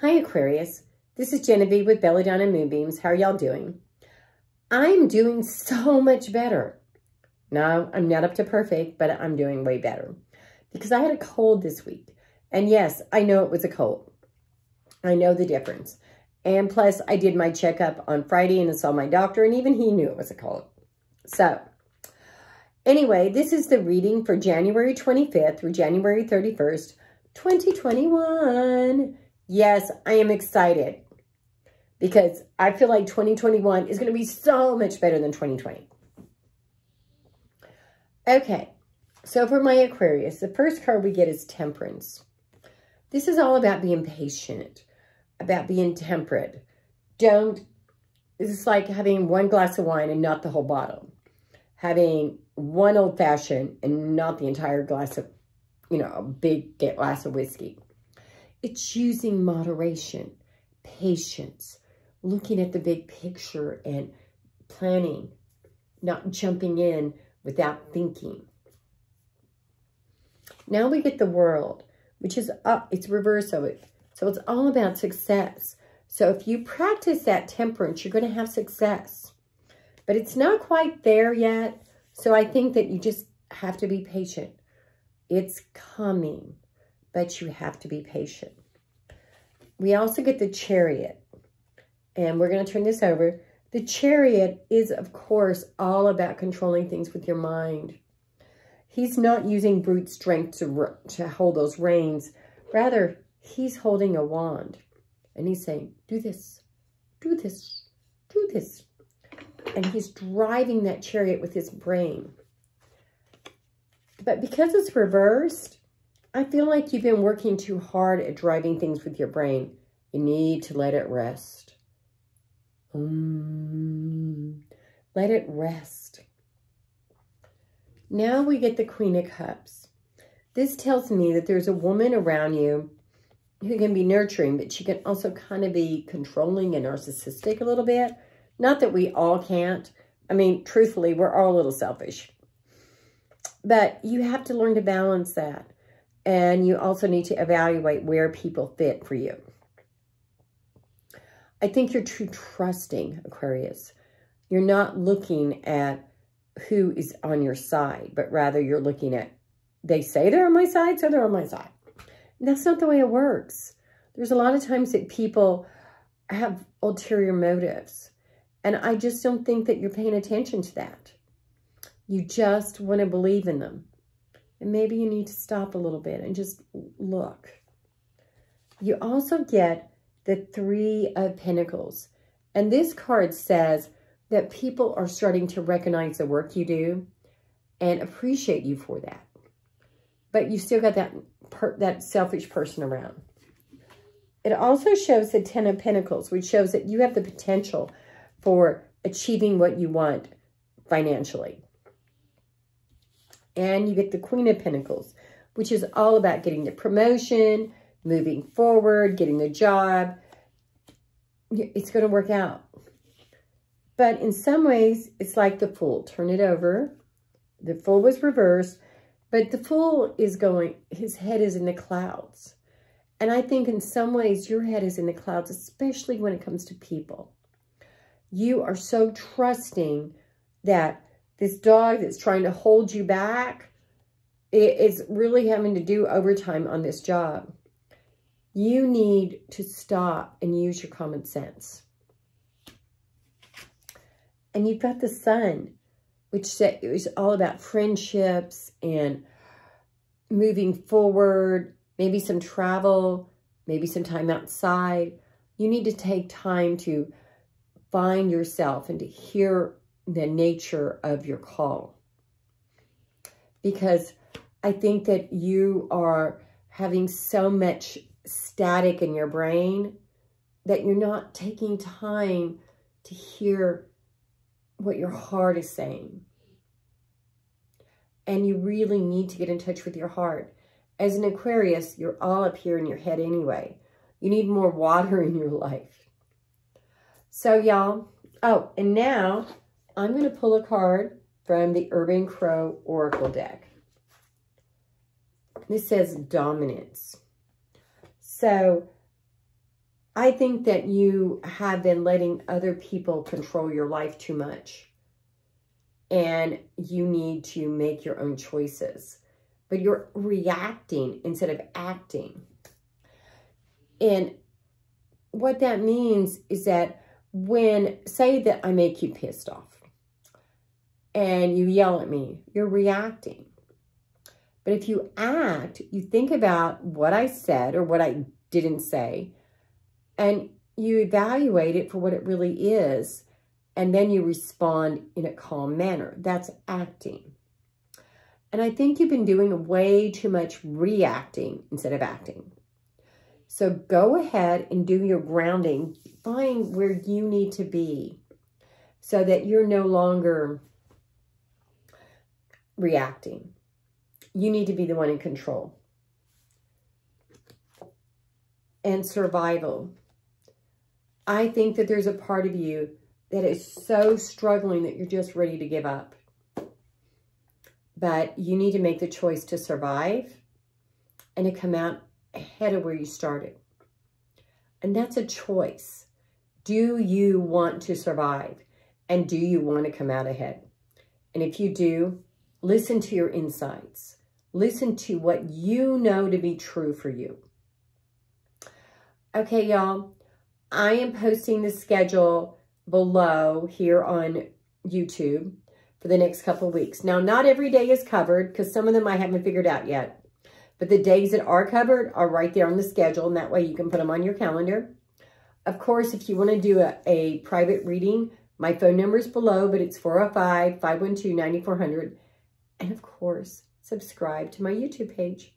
Hi, Aquarius. This is Genevieve with Belladonna and Moonbeams. How are y'all doing? I'm doing so much better. No, I'm not up to perfect, but I'm doing way better. Because I had a cold this week. And yes, I know it was a cold. I know the difference. And plus, I did my checkup on Friday and I saw my doctor, and even he knew it was a cold. So, anyway, this is the reading for January 25th through January 31st, 2021. Yes, I am excited because I feel like 2021 is going to be so much better than 2020. Okay, so for my Aquarius, the first card we get is Temperance. This is all about being patient, about being temperate. It's like having one glass of wine and not the whole bottle. Having one old fashioned and not the entire glass of, a big glass of whiskey. It's using moderation, patience, looking at the big picture and planning, not jumping in without thinking. Now we get the World, which is it's reverse of it. So it's all about success. So if you practice that temperance, you're going to have success. But it's not quite there yet. So I think that you just have to be patient. It's coming, but you have to be patient. We also get the Chariot. And we're going to turn this over. The Chariot is, of course, all about controlling things with your mind. He's not using brute strength to hold those reins. Rather, he's holding a wand. And he's saying, do this, do this, do this. And he's driving that chariot with his brain. But because it's reversed, I feel like you've been working too hard at driving things with your brain. You need to let it rest. Let it rest. Now we get the Queen of Cups. This tells me that there's a woman around you who can be nurturing, but she can also kind of be controlling and narcissistic a little bit. Not that we all can't. I mean, truthfully, we're all a little selfish. But you have to learn to balance that. And you also need to evaluate where people fit for you. I think you're too trusting, Aquarius. You're not looking at who is on your side, but rather you're looking at, they say they're on my side, so they're on my side. And that's not the way it works. There's a lot of times that people have ulterior motives. And I just don't think that you're paying attention to that. You just want to believe in them. And maybe you need to stop a little bit and just look. You also get the Three of Pentacles. And this card says that people are starting to recognize the work you do and appreciate you for that. But you still got that selfish person around. It also shows the Ten of Pentacles, which shows that you have the potential for achieving what you want financially. And you get the Queen of Pentacles, which is all about getting the promotion, moving forward, getting the job. It's going to work out. But in some ways, it's like the Fool. Turn it over. The Fool was reversed, but the Fool is going, his head is in the clouds. And I think in some ways, your head is in the clouds, especially when it comes to people. You are so trusting that this dog that's trying to hold you back is really having to do overtime on this job. You need to stop and use your common sense. And you've got the Sun, which is all about friendships and moving forward, maybe some travel, maybe some time outside. You need to take time to find yourself and to hear the nature of your call. Because I think that you are having so much static in your brain that you're not taking time to hear what your heart is saying. And you really need to get in touch with your heart. As an Aquarius, you're all up here in your head anyway. You need more water in your life. So y'all, oh, and now I'm going to pull a card from the Urban Crow Oracle deck. This says Dominance. So I think that you have been letting other people control your life too much. And you need to make your own choices. But you're reacting instead of acting. And what that means is that when, say that I make you pissed off and you yell at me, you're reacting. But if you act, you think about what I said or what I didn't say, and you evaluate it for what it really is, and then you respond in a calm manner. That's acting. And I think you've been doing way too much reacting instead of acting. So go ahead and do your grounding. Find where you need to be so that you're no longer reacting. You need to be the one in control. And survival. I think that there's a part of you that is so struggling that you're just ready to give up. But you need to make the choice to survive and to come out ahead of where you started. And that's a choice. Do you want to survive? And do you want to come out ahead? And if you do, listen to your insights. Listen to what you know to be true for you. Okay, y'all. I am posting the schedule below here on YouTube for the next couple of weeks. Now, not every day is covered because some of them I haven't figured out yet. But the days that are covered are right there on the schedule, and that way you can put them on your calendar. Of course, if you want to do a private reading, my phone number is below, but it's 405-512-9400. And of course, subscribe to my YouTube page.